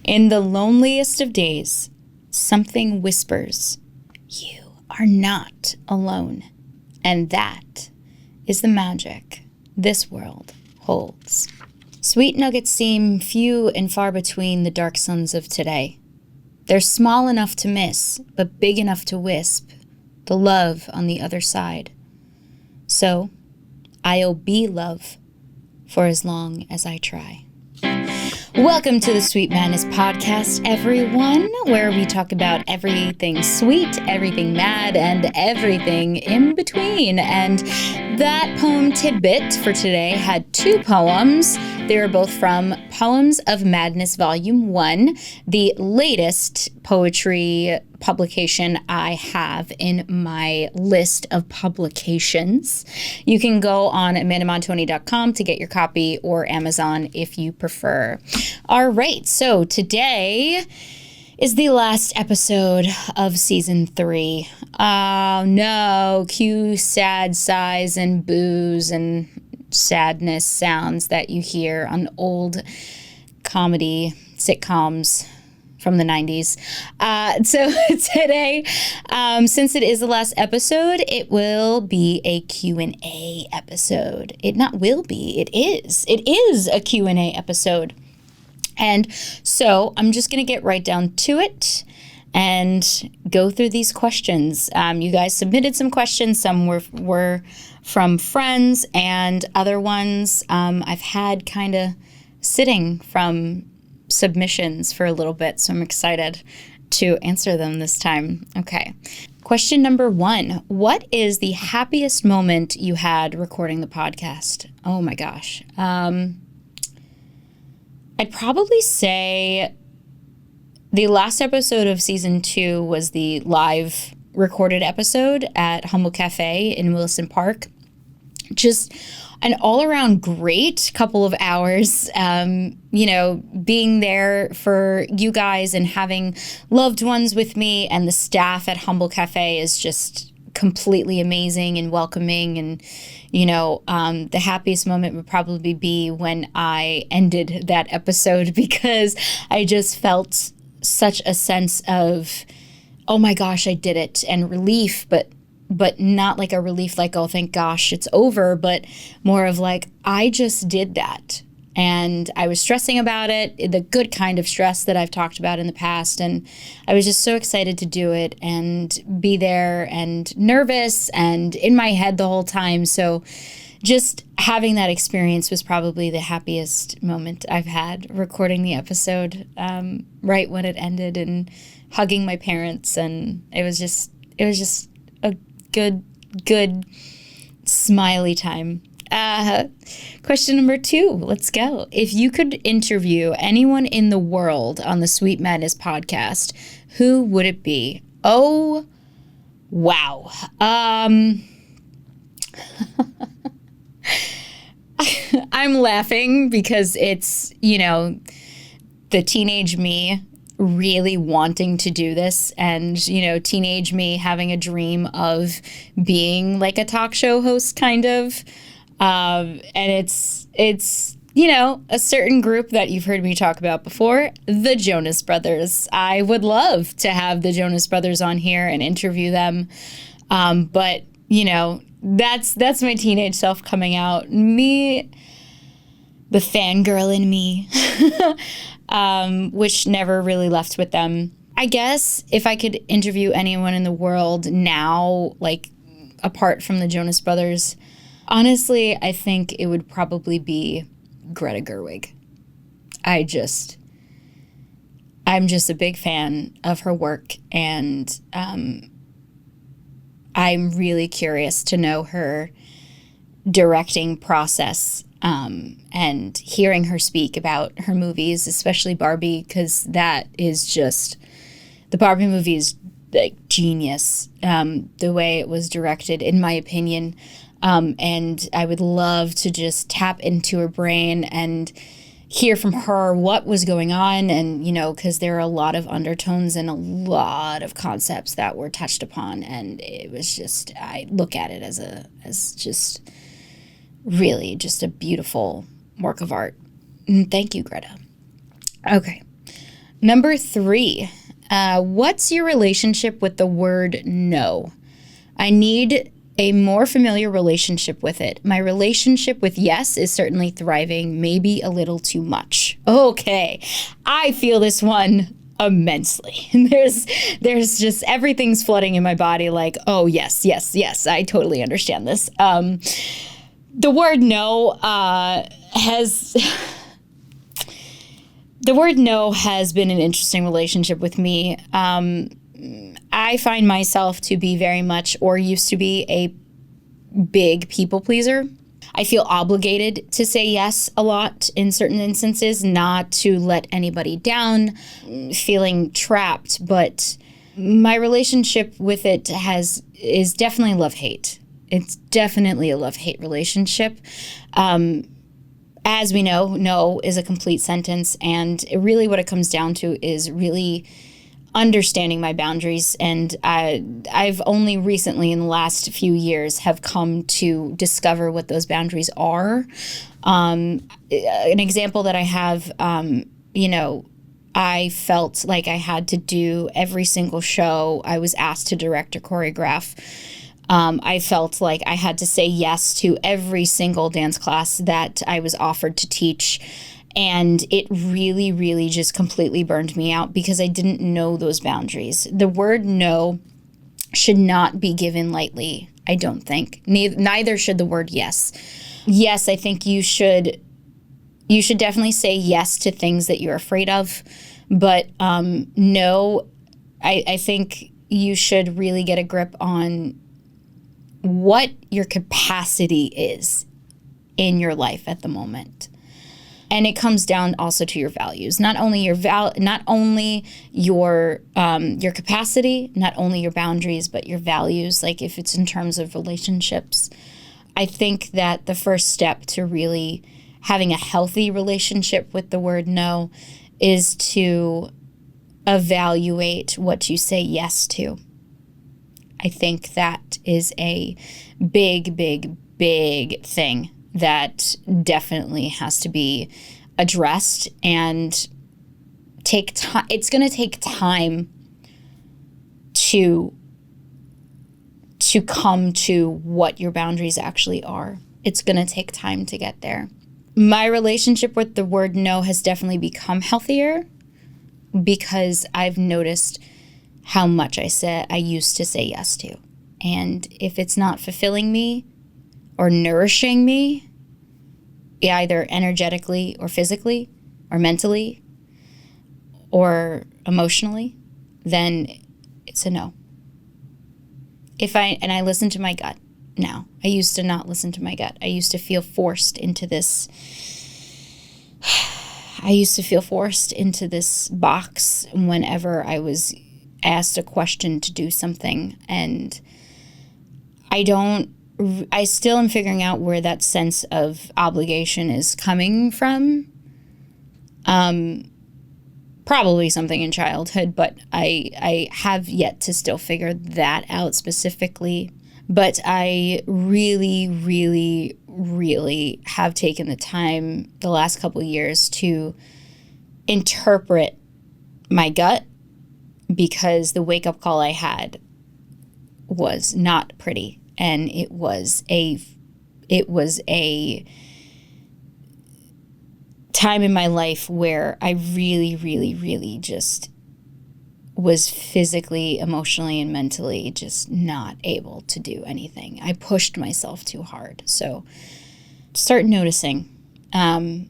In the loneliest of days, something whispers, you are not alone. And that is the magic this world holds. Sweet nuggets seem few and far between the dark suns of today. They're small enough to miss, but big enough to wisp the love on the other side. So, I'll be love for as long as I try. Welcome to the Sweet Madness Podcast, everyone, where we talk about everything sweet, everything mad, and everything in between. And that poem tidbit for today had two poems. They were both from Poems of Madness Volume 1, the latest poetry publication I have in my list of publications. You can go on amandamontoni.com to get your copy, or Amazon if you prefer. All right, so today is the last episode of Season 3. Oh no, cue sad sighs and boos and sadness sounds that you hear on old comedy sitcoms from the 90s. So today, since it is the last episode, it will be a Q&A episode. It is a Q&A episode. And so I'm just going to get right down to it and go through these questions. You guys submitted some questions. Some were from friends, and other ones I've had kind of sitting from submissions for a little bit, so I'm excited to answer them this time. Okay. Question number 1. What is the happiest moment you had recording the podcast? Oh my gosh. I'd probably say the last episode of Season 2 was the live recorded episode at Humble Cafe in Wilson Park. Just an all-around great couple of hours, being there for you guys and having loved ones with me, and the staff at Humble Cafe is just completely amazing and welcoming. And, the happiest moment would probably be when I ended that episode, because I just felt such a sense of, oh my gosh, I did it, and relief, but not like a relief like, oh, thank gosh, it's over, but more of like, I just did that. And I was stressing about it, the good kind of stress that I've talked about in the past. And I was just so excited to do it and be there, and nervous and in my head the whole time. So just having that experience was probably the happiest moment I've had recording the episode, right when it ended, and hugging my parents. And it was just a good smiley time. Question number 2, let's go. If you could interview anyone in the world on the Sweet Madness podcast, who would it be? Oh, wow. I'm laughing because it's, the teenage me really wanting to do this, and teenage me having a dream of being like a talk show host kind of, and it's a certain group that you've heard me talk about before, the Jonas Brothers. I would love to have the Jonas Brothers on here and interview them, but that's my teenage self coming out, me, the fangirl in me. Which never really left with them. I guess if I could interview anyone in the world now, like apart from the Jonas Brothers, honestly, I think it would probably be Greta Gerwig. I'm just a big fan of her work, and I'm really curious to know her directing process. And hearing her speak about her movies, especially Barbie, because that is just, the Barbie movie is like genius, the way it was directed, in my opinion. And I would love to just tap into her brain and hear from her what was going on, and because there are a lot of undertones and a lot of concepts that were touched upon, and it was just, I look at it as just really just a beautiful work of art. Thank you, Greta. Okay. Number 3, what's your relationship with the word no? I need a more familiar relationship with it. My relationship with yes is certainly thriving, maybe a little too much. Okay, I feel this one immensely. There's just everything's flooding in my body like, oh, yes, yes, yes, I totally understand this. The word no has... The word no has been an interesting relationship with me. I find myself to be very much, or used to be, a big people pleaser. I feel obligated to say yes a lot in certain instances, not to let anybody down, feeling trapped. But my relationship with it is definitely love-hate. It's definitely a love-hate relationship. As we know, no is a complete sentence, and really what it comes down to is really understanding my boundaries. And I've only recently, in the last few years, have come to discover what those boundaries are. An example that I have, I felt like I had to do every single show I was asked to direct or choreograph. I felt like I had to say yes to every single dance class that I was offered to teach. And it really, really just completely burned me out because I didn't know those boundaries. The word no should not be given lightly, I don't think. Neither should the word yes. Yes, I think you should definitely say yes to things that you're afraid of. But no, I think you should really get a grip on what your capacity is in your life at the moment. And it comes down also to your values, not only your capacity, not only your boundaries, but your values. Like if it's in terms of relationships, I think that the first step to really having a healthy relationship with the word no is to evaluate what you say yes to. I think that is a big, big, big thing that definitely has to be addressed and take time. It's going to take time to come to what your boundaries actually are. It's going to take time to get there. My relationship with the word no has definitely become healthier because I've noticed how much I used to say yes to. And if it's not fulfilling me or nourishing me, either energetically or physically or mentally or emotionally, then it's a no. I listen to my gut now. I used to not listen to my gut. I used to feel forced into this box whenever I was asked a question to do something, and I still am figuring out where that sense of obligation is coming from. Probably something in childhood, but I have yet to still figure that out specifically. But I really, really, really have taken the time the last couple of years to interpret my gut, because the wake-up call I had was not pretty, and it was a time in my life where I really, really, really just was physically, emotionally, and mentally just not able to do anything. I pushed myself too hard. So start noticing. And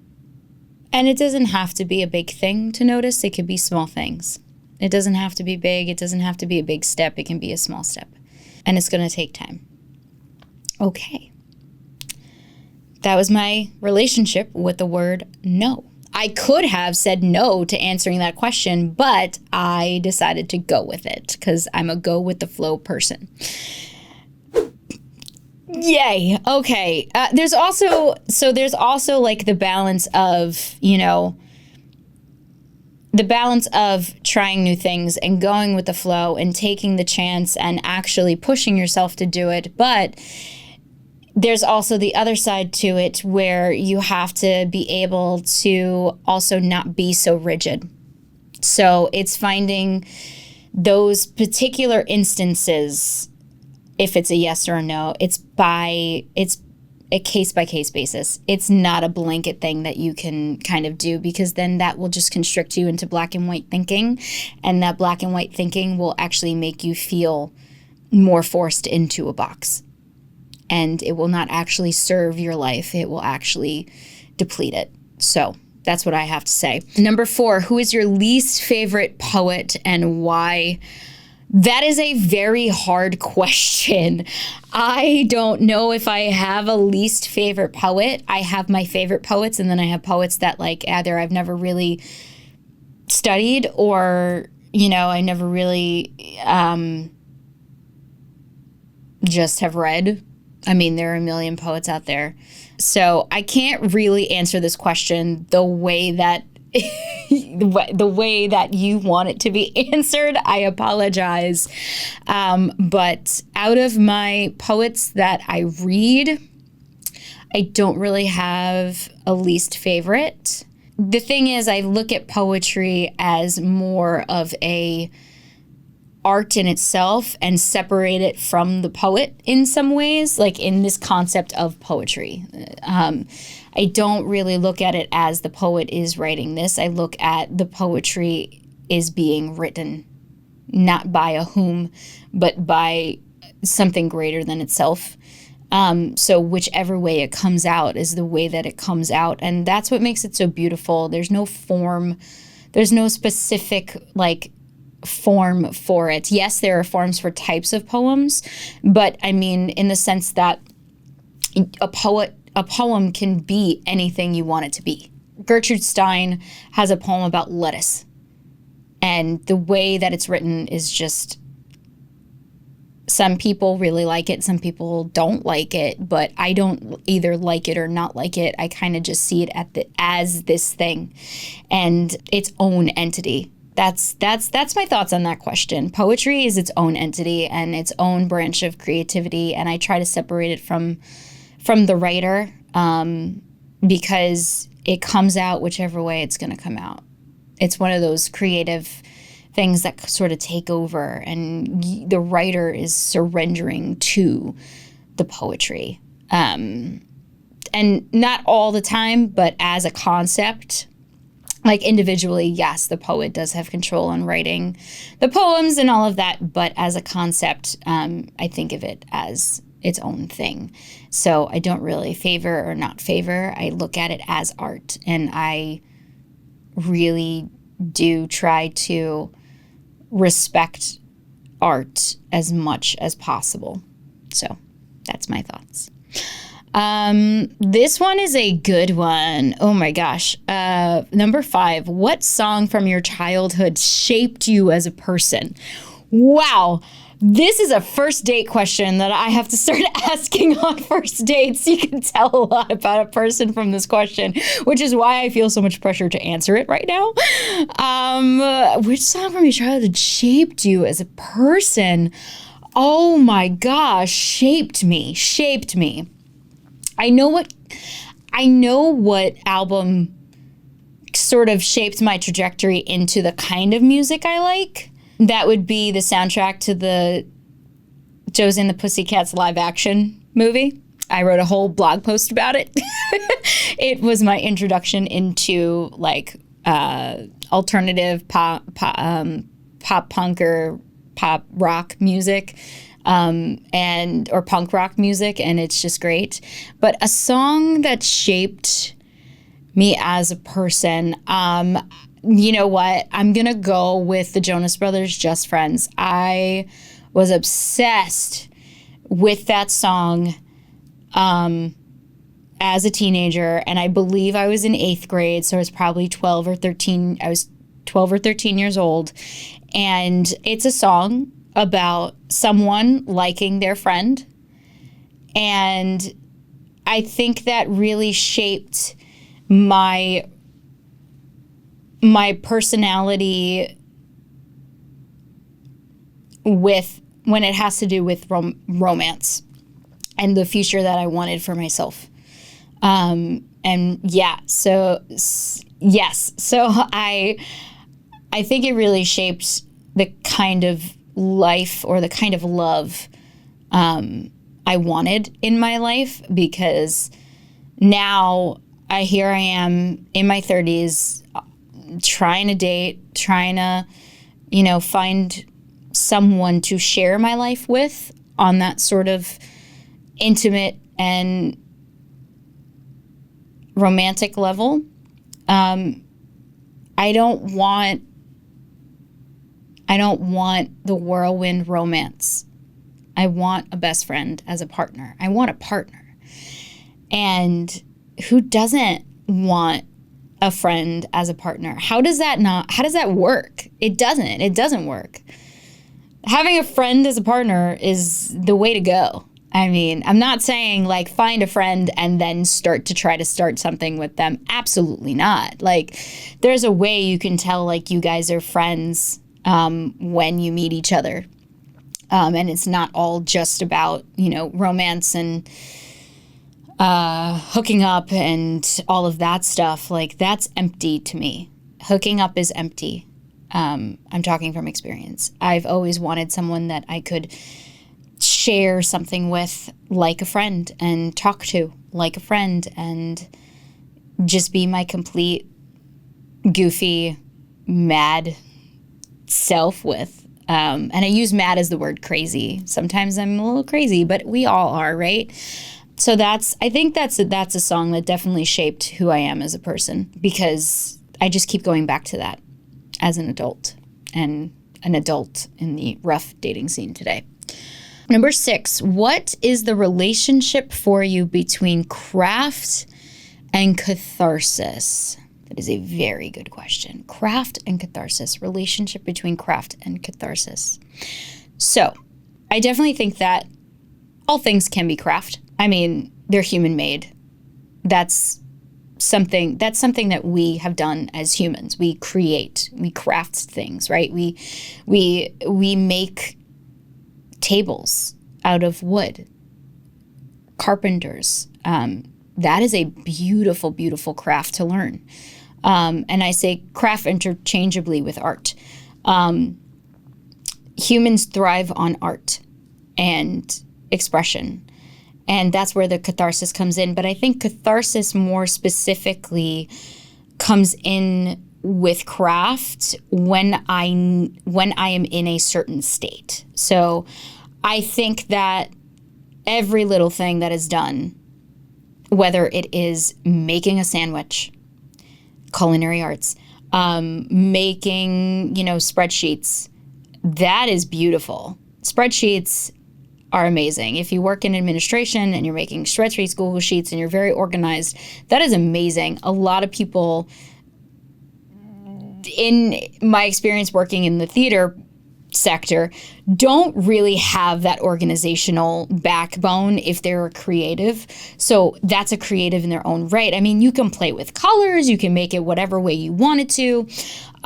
it doesn't have to be a big thing to notice. It could be small things. It doesn't have to be big. It doesn't have to be a big step. It can be a small step. And it's going to take time. Okay. That was my relationship with the word no. I could have said no to answering that question, but I decided to go with it because I'm a go with the flow person. Yay. Okay. There's also like the balance of trying new things and going with the flow and taking the chance and actually pushing yourself to do it. But there's also the other side to it where you have to be able to also not be so rigid. So it's finding those particular instances, if it's a yes or a no, it's a case-by-case basis. It's not a blanket thing that you can kind of do, because then that will just constrict you into black and white thinking, and that black and white thinking will actually make you feel more forced into a box, and it will not actually serve your life. It will actually deplete it. So that's what I have to say. Number 4, who is your least favorite poet and why? That is a very hard question. I don't know if I have a least favorite poet. I have my favorite poets, and then I have poets that like either I've never really studied, or, you know, I never really just have read. I mean, there are a million poets out there. So I can't really answer this question the way that the way that you want it to be answered. I apologize. But out of my poets that I read, I don't really have a least favorite. The thing is, I look at poetry as more of a art in itself and separate it from the poet in some ways, like in this concept of poetry. I don't really look at it as the poet is writing this. I look at the poetry is being written, not by a whom, but by something greater than itself. So whichever way it comes out is the way that it comes out. And that's what makes it so beautiful. There's no form. There's no specific, like, form for it. Yes, there are forms for types of poems, but I mean, in the sense that a poem can be anything you want it to be. Gertrude Stein has a poem about lettuce, and the way that it's written is just, some people really like it, some people don't like it, but I don't either like it or not like it. I kind of just see it as this thing and its own entity. That's my thoughts on that question. Poetry is its own entity and its own branch of creativity, and I try to separate it from the writer, because it comes out whichever way it's going to come out. It's one of those creative things that sort of take over, and the writer is surrendering to the poetry. And not all the time, but as a concept, like individually, yes, the poet does have control on writing the poems and all of that, but as a concept, I think of it as its own thing. So I don't really favor or not favor. I look at it as art, and I really do try to respect art as much as possible. So that's my thoughts. This one is a good one. Oh my gosh. Number 5, what song from your childhood shaped you as a person? Wow. This is a first date question that I have to start asking on first dates. You can tell a lot about a person from this question, which is why I feel so much pressure to answer it right now. Which song from your childhood shaped you as a person? Oh my gosh, shaped me. I know what album sort of shaped my trajectory into the kind of music I like. That would be the soundtrack to the Josie and the Pussycats live action movie. I wrote a whole blog post about it. It was my introduction into like alternative pop punk or pop rock music. Or punk rock music, and it's just great. But a song that shaped me as a person, you know what? I'm gonna go with the Jonas Brothers' Just Friends. I was obsessed with that song as a teenager, and I believe I was in 8th grade, so I was probably 12 or 13. I was 12 or 13 years old, and it's a song about someone liking their friend. And I think that really shaped my personality when it has to do with romance and the future that I wanted for myself. And yeah, so yes. So I think it really shaped the kind of life or the kind of love I wanted in my life, because now here I am in my 30s trying to date, trying to, find someone to share my life with on that sort of intimate and romantic level. I don't want the whirlwind romance. I want a best friend as a partner. I want a partner. And who doesn't want a friend as a partner? How does that work? It doesn't work. Having a friend as a partner is the way to go. I mean, I'm not saying like find a friend and then start something with them. Absolutely not. Like, there's a way you can tell like you guys are friends when you meet each other. And it's not all just about, romance and hooking up and all of that stuff. Like, that's empty to me. Hooking up is empty. I'm talking from experience. I've always wanted someone that I could share something with like a friend and talk to like a friend and just be my complete goofy, mad self with. And I use mad as the word crazy. Sometimes I'm a little crazy, but we all are, right? So I think that's a song that definitely shaped who I am as a person, because I just keep going back to that as an adult and an adult in the rough dating scene today. Number 6, what is the relationship for you between craft and catharsis? That is a very good question. Craft and catharsis, relationship between craft and catharsis. So I definitely think that all things can be craft. I mean, they're human made. That's something that we have done as humans. We craft things, right? We make tables out of wood. Carpenters. That is a beautiful, beautiful craft to learn. And I say craft interchangeably with art. Humans thrive on art and expression. And that's where the catharsis comes in. But I think catharsis more specifically comes in with craft when I am in a certain state. So I think that every little thing that is done, whether it is making a sandwich, culinary arts, making, spreadsheets, that is beautiful. Spreadsheets are amazing. If you work in administration and you're making spreadsheets, Google Sheets, and you're very organized, that is amazing. A lot of people, in my experience working in the theater sector, don't really have that organizational backbone if they're a creative. So that's a creative in their own right. I mean, you can play with colors, you can make it whatever way you want it to.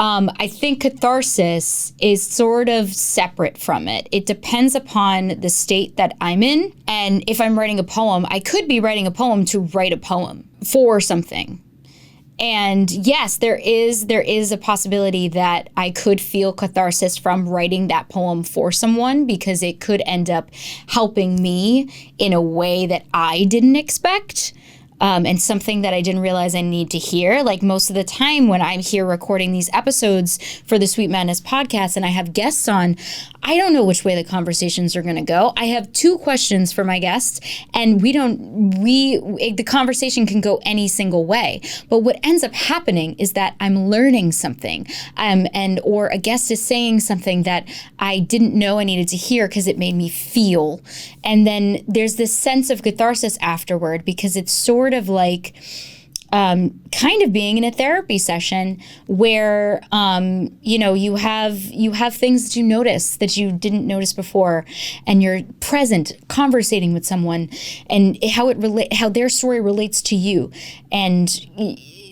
I think catharsis is sort of separate from it. It depends upon the state that I'm in. And if I'm writing a poem, I could be writing a poem to write a poem for something. And yes, there is a possibility that I could feel catharsis from writing that poem for someone, because it could end up helping me in a way that I didn't expect. And something that I didn't realize I need to hear. Like, most of the time when I'm here recording these episodes for the Sweet Madness podcast and I have guests on, I don't know which way the conversations are going to go. I have 2 questions for my guests, and the conversation can go any single way. But what ends up happening is that I'm learning something, or a guest is saying something that I didn't know I needed to hear because it made me feel. And then there's this sense of catharsis afterward, because it's sort of like kind of being in a therapy session where you have things that you notice that you didn't notice before, and you're present, conversating with someone, and how their story relates to you, and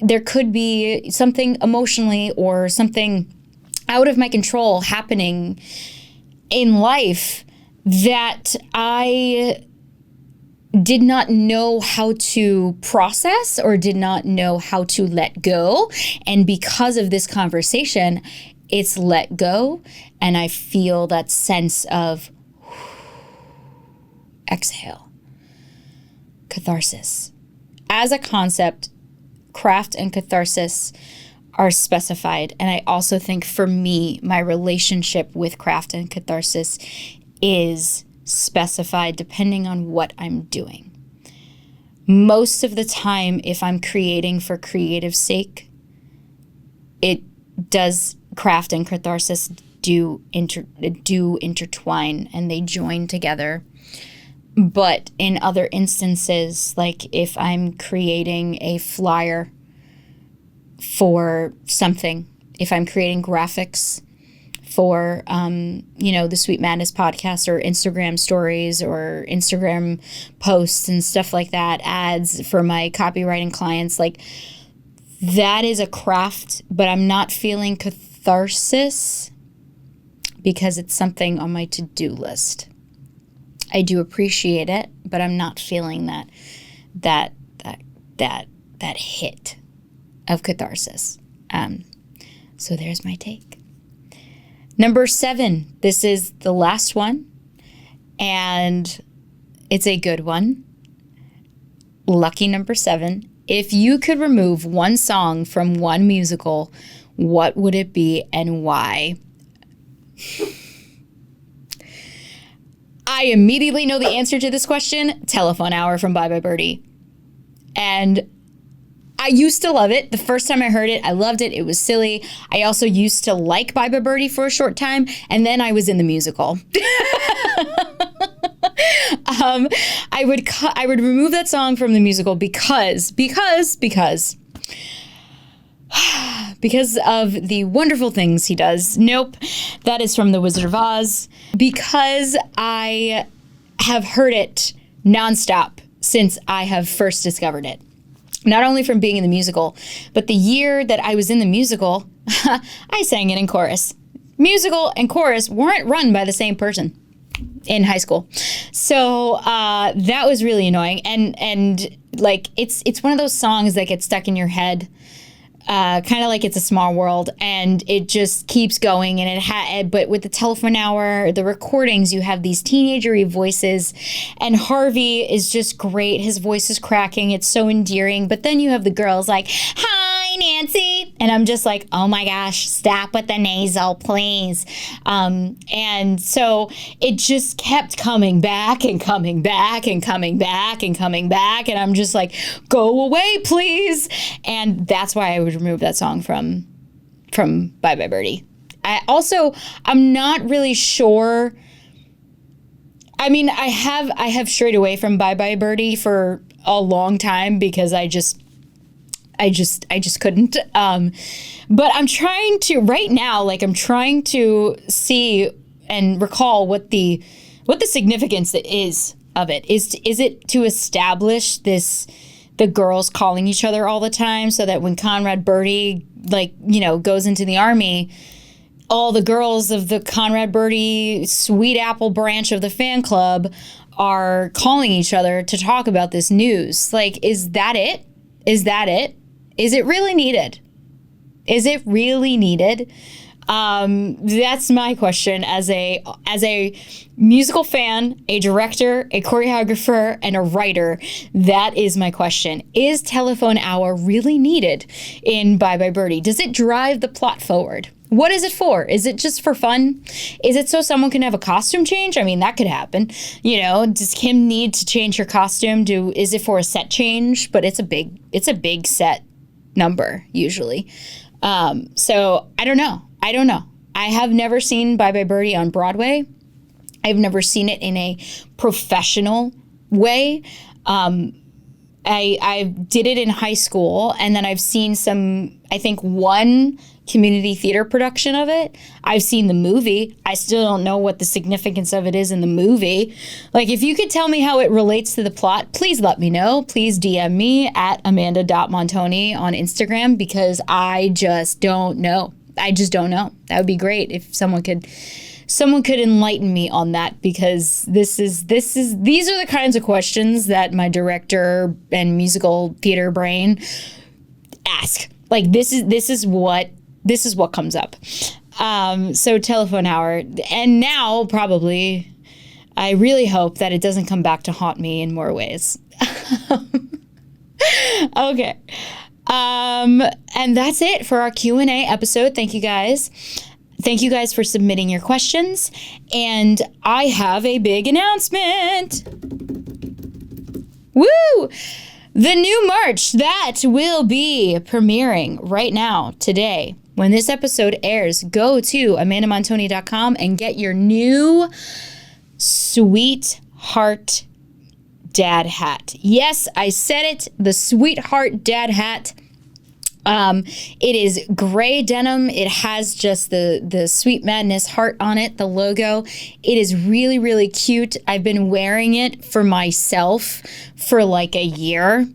there could be something emotionally or something out of my control happening in life that I did not know how to process or did not know how to let go. And because of this conversation, it's let go, and I feel that sense of exhale, catharsis. As a concept, craft and catharsis are specified. And I also think for me, my relationship with craft and catharsis is specified depending on what I'm doing. Most of the time, if I'm creating for creative sake, it does, craft and catharsis do intertwine, and they join together. But in other instances, like if I'm creating a flyer for something, if I'm creating graphics for, the Sweet Madness podcast or Instagram stories or Instagram posts and stuff like that, ads for my copywriting clients, like that is a craft, but I'm not feeling catharsis because it's something on my to-do list. I do appreciate it, but I'm not feeling that hit of catharsis. So there's my take. Number 7, this is the last one, and it's a good one. Lucky number 7. If you could remove one song from one musical, what would it be and why? I immediately know the answer to this question. Telephone Hour from Bye Bye Birdie. And I used to love it. The first time I heard it, I loved it. It was silly. I also used to like Bye Bye Birdie for a short time, and then I was in the musical. I would remove that song from the musical because of the wonderful things he does. Nope, that is from The Wizard of Oz. Because I have heard it nonstop since I have first discovered it. Not only from being in the musical, but the year that I was in the musical, I sang it in chorus. Musical and chorus weren't run by the same person in high school. So that was really annoying. And like, it's one of those songs that get stuck in your head, kind of like It's a Small World, and it just keeps going. And but with the Telephone Hour, the recordings, you have these teenagery voices, and Harvey is just great. His voice is cracking. It's so endearing. But then you have the girls like, "Hi, Nancy," and I'm just like, oh my gosh, stop with the nasal, please. And so it just kept coming back and coming back and coming back and coming back, and I'm just like, go away, please. And that's why I would remove that song from Bye Bye Birdie. I'm not really sure. I mean, I have strayed away from Bye Bye Birdie for a long time because I just couldn't. But I'm trying to right now, like I'm trying to see and recall what the significance is of it. Is it to establish the girls calling each other all the time so that when Conrad Birdie goes into the army, all the girls of the Conrad Birdie Sweet Apple branch of the fan club are calling each other to talk about this news. Like, is that it? Is that it? Is it really needed? Is it really needed? That's my question as a musical fan, a director, a choreographer, and a writer. That is my question. Is Telephone Hour really needed in Bye Bye Birdie? Does it drive the plot forward? What is it for? Is it just for fun? Is it so someone can have a costume change? I mean, that could happen. Does Kim need to change her costume? Is it for a set change? But it's a big set number usually. So I don't know. I have never seen Bye Bye Birdie on Broadway. I've never seen it in a professional way. I did it in high school, and then I've seen one community theater production of it. I've seen the movie. I still don't know what the significance of it is in the movie. Like, if you could tell me how it relates to the plot, please let me know. Please DM me at amanda.montoni on Instagram, because I just don't know. That would be great if someone could enlighten me on that, because these are the kinds of questions that my director and musical theater brain ask. Like, this is what comes up. So telephone hour. And now probably, I really hope that it doesn't come back to haunt me in more ways. Okay. And that's it for our Q&A episode. Thank you guys. Thank you guys for submitting your questions. And I have a big announcement. Woo! The new merch that will be premiering right now, today. When this episode airs, go to amandamontoni.com and get your new Sweetheart Dad hat. Yes, I said it, the Sweetheart Dad hat. It is gray denim. It has just the Sweet Madness heart on it, the logo. It is really, really cute. I've been wearing it for myself for like a year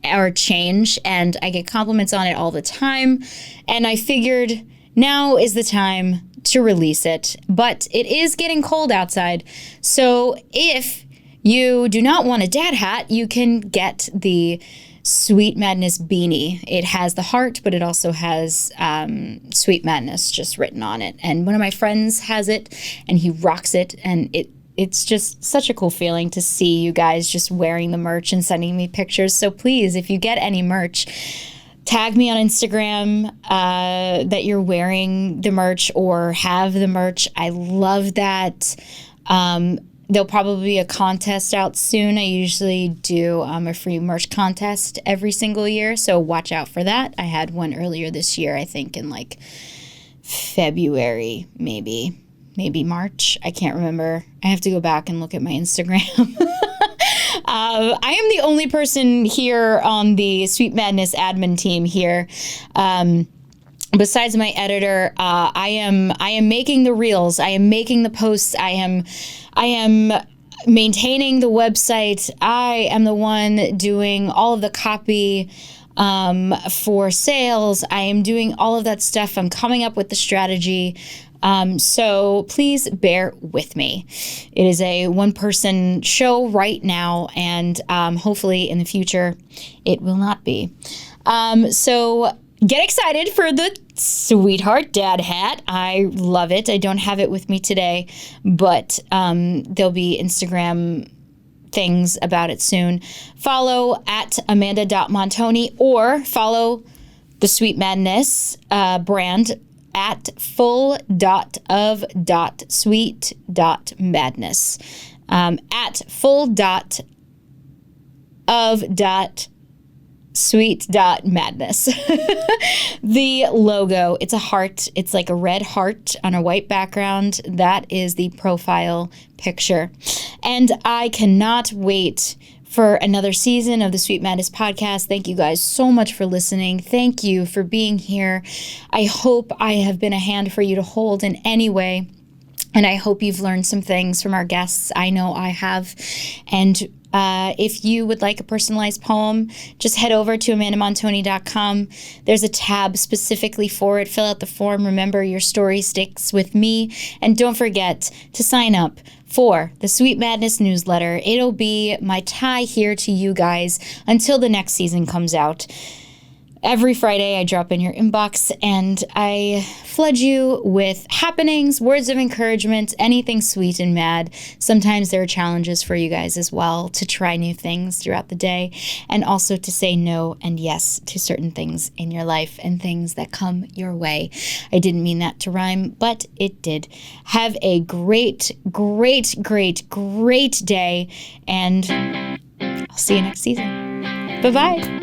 or change, and I get compliments on it all the time. And I figured now is the time to release it. But it is getting cold outside. So if you do not want a dad hat, you can get the Sweet Madness beanie. It has the heart, but it also has Sweet Madness just written on it. And one of my friends has it, and he rocks it. And it's just such a cool feeling to see you guys just wearing the merch and sending me pictures. So please, if you get any merch, tag me on Instagram that you're wearing the merch or have the merch. I love that. There'll probably be a contest out soon. I usually do a free merch contest every single year, so watch out for that. I had one earlier this year, I think in like February, maybe March. I can't remember. I have to go back and look at my Instagram. I am the only person here on the Sweet Madness admin team here. Besides my editor, I am making the reels. I am making the posts. I am maintaining the website. I am the one doing all of the copy for sales. I am doing all of that stuff. I'm coming up with the strategy. So please bear with me. It is a one-person show right now, and hopefully in the future it will not be. So get excited for the Sweetheart Dad hat. I love it. I don't have it with me today, but there'll be Instagram things about it soon. Follow at amanda.montoni or follow the Sweet Madness brand at full.of.sweet.madness. At full.of.sweet.madness. The logo, it's a heart. It's like a red heart on a white background. That is the profile picture. And I cannot wait for another season of the Sweet Madness podcast. Thank you guys so much for listening. Thank you for being here. I hope I have been a hand for you to hold in any way. And I hope you've learned some things from our guests. I know I have. And if you would like a personalized poem, just head over to amandamontoni.com. There's a tab specifically for it. Fill out the form. Remember, your story sticks with me. And don't forget to sign up for the Sweet Madness newsletter. It'll be my tie here to you guys until the next season comes out. Every Friday, I drop in your inbox and I flood you with happenings, words of encouragement, anything sweet and mad. Sometimes there are challenges for you guys as well to try new things throughout the day and also to say no and yes to certain things in your life and things that come your way. I didn't mean that to rhyme, but it did. Have a great, great, great, great day, and I'll see you next season. Bye-bye.